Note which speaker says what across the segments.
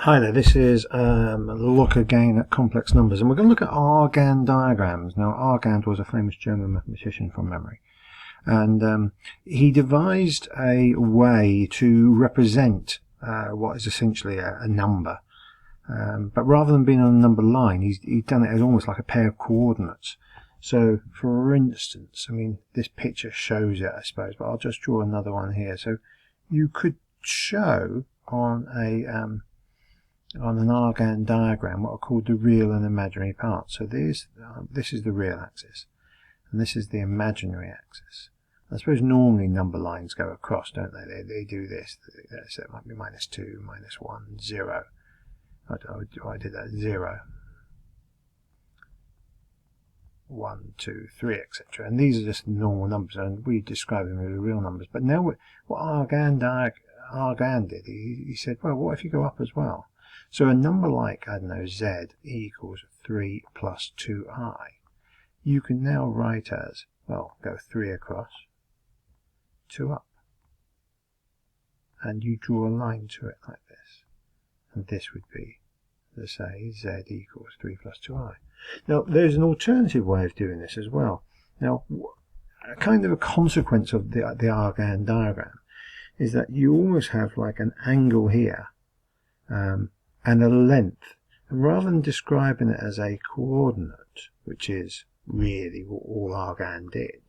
Speaker 1: Hi there, this is a look again at complex numbers, and we're going to look at Argand diagrams. Now, Argand was a famous German mathematician from memory, and he devised a way to represent what is essentially a number. But rather than being on a number line, he's done it as almost like a pair of coordinates. So, for instance, I mean, this picture shows it, I suppose, but I'll just draw another one here. So, you could show on an Argand diagram what are called the real and imaginary parts. So this is the real axis, and this is the imaginary axis. I suppose normally number lines go across, don't they? They do this. So it might be -2, -1, 0. I did that 0, 1, 2, 3, etc. And these are just normal numbers, and we describe them as real numbers. But now what Argand did, he said, well, what if you go up as well? So a number like, I don't know, z equals 3 plus 2i, you can now write as, well, go 3 across, 2 up. And you draw a line to it like this. And this would be, let's say, z equals 3 plus 2i. Now, there's an alternative way of doing this as well. Now, kind of a consequence of the Argand diagram is that you almost have like an angle here, and a length, and rather than describing it as a coordinate, which is really what all Argand did,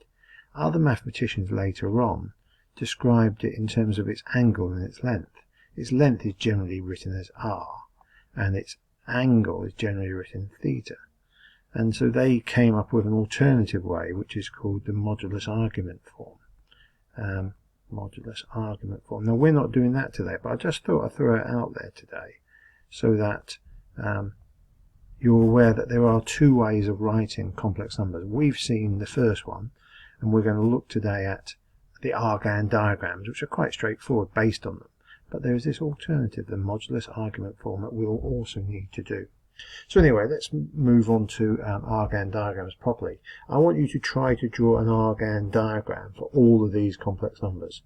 Speaker 1: other mathematicians later on described it in terms of its angle and its length. Its length is generally written as r, and its angle is generally written theta. And so they came up with an alternative way, which is called the modulus argument form. Modulus argument form. Now, we're not doing that today, but I just thought I'd throw it out there today, so that you're aware that there are two ways of writing complex numbers. We've seen the first one, and we're going to look today at the Argand diagrams, which are quite straightforward based on them. But there is this alternative, the modulus argument form, that we'll also need to do. So anyway, let's move on to Argand diagrams properly. I want you to try to draw an Argand diagram for all of these complex numbers.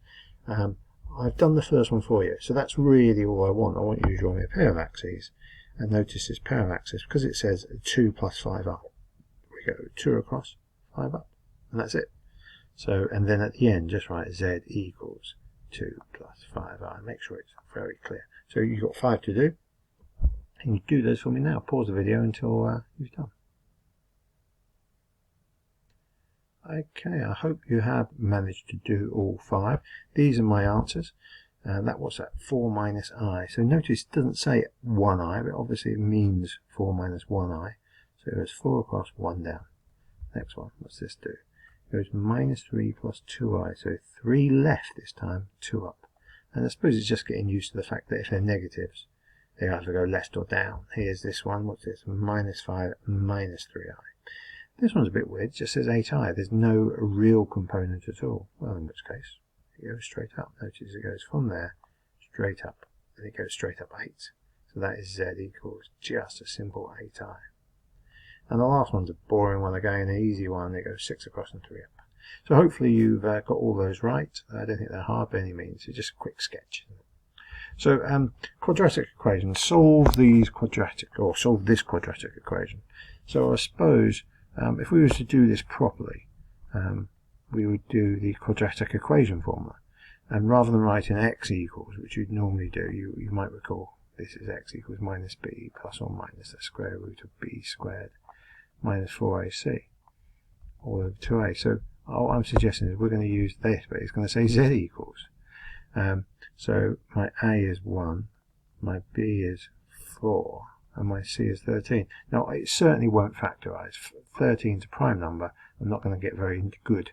Speaker 1: I've done the first one for you, so that's really all I want. I want you to draw me a pair of axes, and notice this pair of axes, because it says 2 plus 5 up. We go 2 across, 5 up, and that's it. So, and then at the end, just write z equals 2 plus 5i. Make sure it's very clear. So you've got 5 to do. And you do those for me now. Pause the video until you've done. Okay, I hope you have managed to do all 5. These are my answers. That was at 4 minus i. So notice it doesn't say 1i, but obviously it means 4 minus 1i. So it goes 4 across, 1 down. Next one, what's this do? It goes minus 3 plus 2i. So 3 left this time, 2 up. And I suppose it's just getting used to the fact that if they're negatives, they either go left or down. Here's this one, what's this? Minus 5, minus 3i. This one's a bit weird, it just says 8i. There's no real component at all. Well, in which case, it goes straight up. Notice it goes from there, straight up, and it goes straight up 8. So that is z equals just a simple 8i. And the last one's a boring one again, an easy one. It goes 6 across and 3 up. So hopefully you've got all those right. I don't think they're hard by any means. It's just a quick sketch. So quadratic equations. Solve these quadratic, or solve this quadratic equation. So I suppose if we were to do this properly, we would do the quadratic equation formula, and rather than writing x equals, which you'd normally do, you might recall this is x equals minus b plus or minus the square root of b squared minus 4ac all over 2a. So all I'm suggesting is we're going to use this, but it's going to say z equals. So my a is 1, my b is 4, and my c is 13. Now it certainly won't factorise. 13 is a prime number. I'm not going to get very good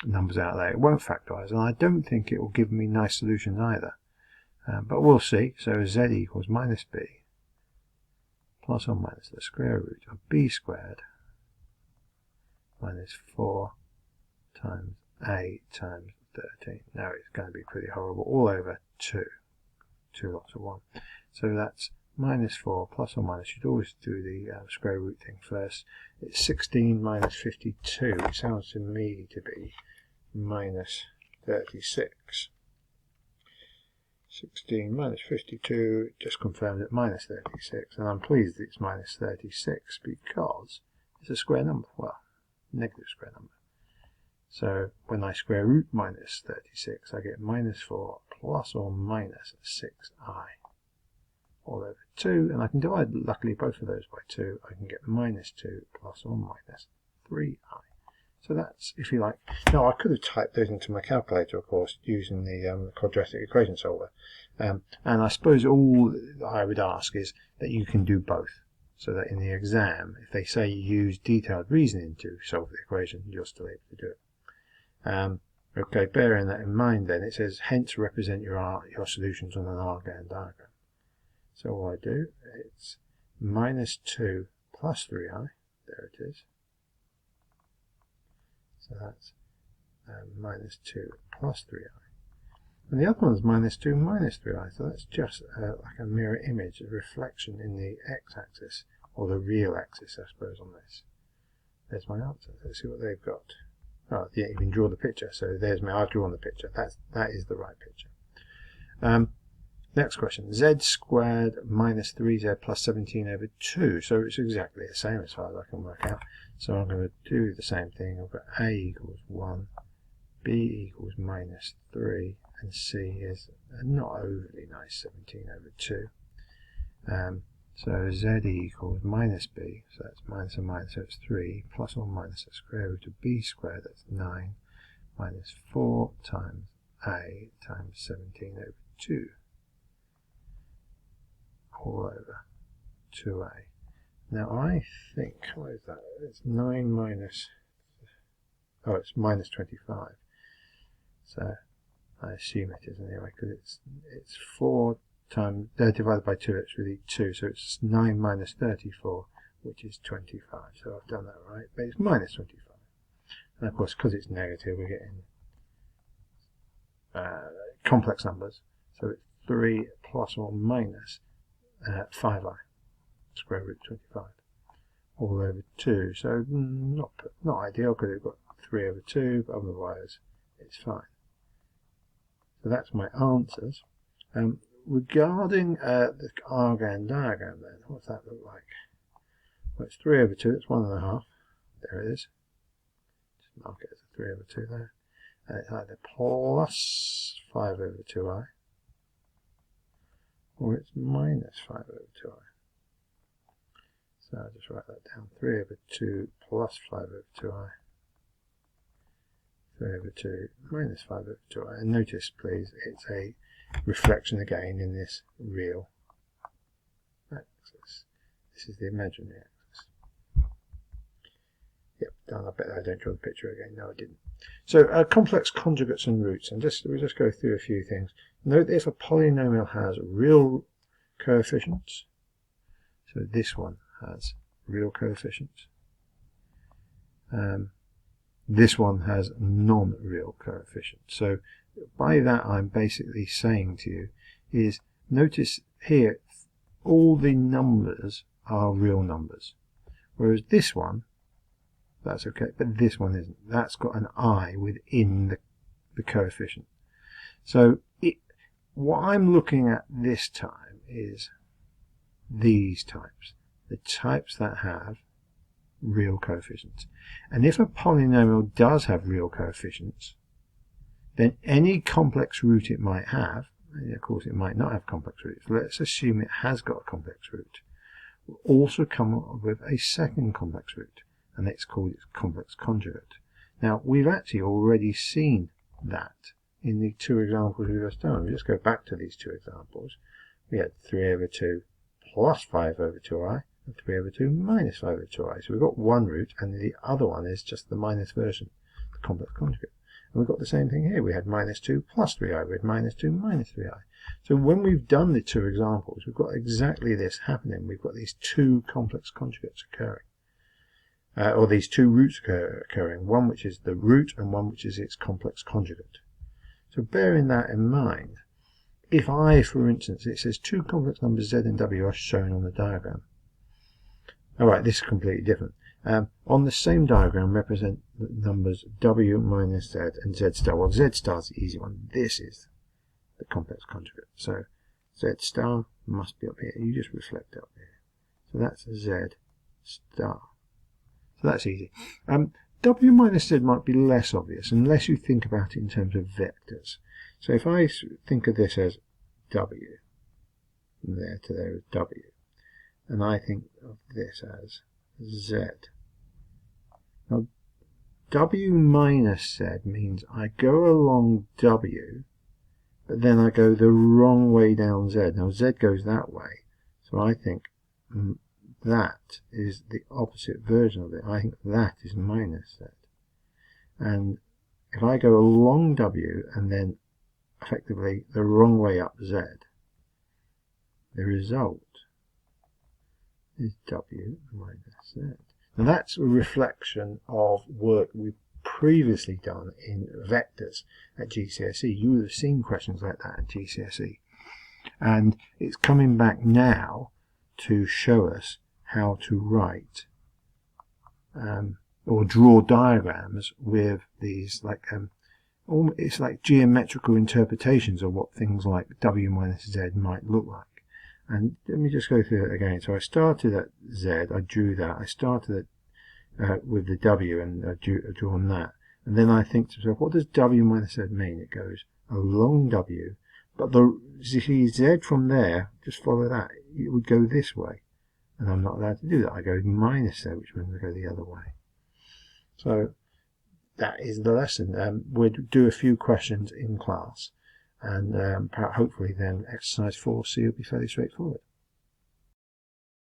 Speaker 1: numbers out there. It won't factorise, and I don't think it will give me nice solutions either. But we'll see. So z equals minus b plus or minus the square root of b squared minus 4 times a times 13. Now it's going to be pretty horrible. All over 2. 2 lots of 1. So that's minus 4 plus or minus. You'd always do the square root thing first. It's 16 minus 52, which sounds to me to be minus 36. 16 minus 52 just confirmed at minus 36, and I'm pleased it's minus 36 because it's a square number, well, negative square number. So when I square root minus 36, I get minus 4 plus or minus 6i all over 2, and I can divide, luckily, both of those by 2. I can get minus 2 plus or minus 3i. So that's, if you like. Now, I could have typed those into my calculator, of course, using the quadratic equation solver. And I suppose all I would ask is that you can do both, so that in the exam, if they say you use detailed reasoning to solve the equation, you're still able to do it. Okay, bearing that in mind, then, it says, hence represent your solutions on an Argand diagram. So what I do, it's minus 2 plus 3i, there it is. So that's minus 2 plus 3i. And the other one's minus 2 minus 3i, so that's just like a mirror image, a reflection in the x-axis, or the real axis, I suppose, on this. There's my answer. Let's see what they've got. Oh, yeah, you can draw the picture, so there's me. I've drawn the picture. That is the right picture. Next question. Z squared minus 3z plus 17 over 2. So it's exactly the same as far as I can work out. So I'm going to do the same thing. I've got a equals 1, b equals minus 3, and c is not overly nice, 17 over 2. So z equals minus b, so that's minus and minus, so it's 3, plus or minus the square root of b squared, that's 9, minus 4 times a times 17 over 2. All over 2a. Now I think, what is that? It's 9 minus, oh, it's minus 25. So I assume it is anyway, because it's 4 times, divided by 2, it's really 2, so it's 9 minus 34, which is 25. So I've done that right, but it's minus 25. And of course, because it's negative, we're getting complex numbers. So it's 3 plus or minus 5i, square root 25, all over 2. So not ideal, because we've got 3 over 2, but otherwise it's fine. So that's my answers. Regarding the Argand diagram, then, what's that look like? Well, it's 3 over 2, it's 1.5. There it is. Just mark it as a 3 over 2 there. And it's either plus 5 over 2i, or it's minus 5 over 2i. So I'll just write that down. 3 over 2 plus 5 over 2i. 3 over 2 minus 5 over 2i. And notice, please, it's a reflection again in this real axis. This is the imaginary axis. Yep, done. I bet I don't draw the picture again. No, I didn't. So complex conjugates and roots, and we'll just go through a few things. Note that if a polynomial has real coefficients, so this one has real coefficients, this one has non-real coefficients. So by that I'm basically saying to you is, notice here all the numbers are real numbers, whereas this one, that's okay, but this one isn't. That's got an I within the coefficient. So what I'm looking at this time is these types, the types that have real coefficients. And if a polynomial does have real coefficients, then any complex root it might have, and of course it might not have complex roots, let's assume it has got a complex root, will also come up with a second complex root, and let's call it complex conjugate. Now we've actually already seen that in the two examples we've just done. We just go back to these two examples. We had 3 over 2 plus 5 over 2i, and 3 over 2 minus 5 over 2i. So we've got one root, and the other one is just the minus version, the complex conjugate. And we've got the same thing here. We had minus 2 plus 3i, we had minus 2 minus 3i. So when we've done the two examples, we've got exactly this happening. We've got these two complex conjugates occurring. Or these two roots occurring, one which is the root and one which is its complex conjugate. So bearing that in mind, if I, for instance, it says two complex numbers z and w are shown on the diagram. Alright, this is completely different. On the same diagram, represent the numbers w minus z and z star. Well, z star is the easy one. This is the complex conjugate. So Z star must be up here. You just reflect up here. So that's Z star. So that's easy. W minus Z might be less obvious unless you think about it in terms of vectors. So if I think of this as W, from there to there is W, and I think of this as Z. Now W minus Z means I go along W, but then I go the wrong way down Z. Now Z goes that way, so I think that is the opposite version of it. I think that is minus Z. And if I go along W and then effectively the wrong way up Z, the result is W minus Z. Now that's a reflection of work we've previously done in vectors at GCSE. You would have seen questions like that at GCSE. And it's coming back now to show us how to write or draw diagrams with these, like it's like geometrical interpretations of what things like W minus Z might look like. And let me just go through it again. So I started at Z, I drew that. I started at, with the W and drawn that. And then I think to myself, what does W minus Z mean? It goes along W, but you see Z from there, just follow that. It would go this way. And I'm not allowed to do that. I go minus Z, which means I go the other way. So that is the lesson. We'll do a few questions in class, and hopefully then exercise 4C will be fairly straightforward.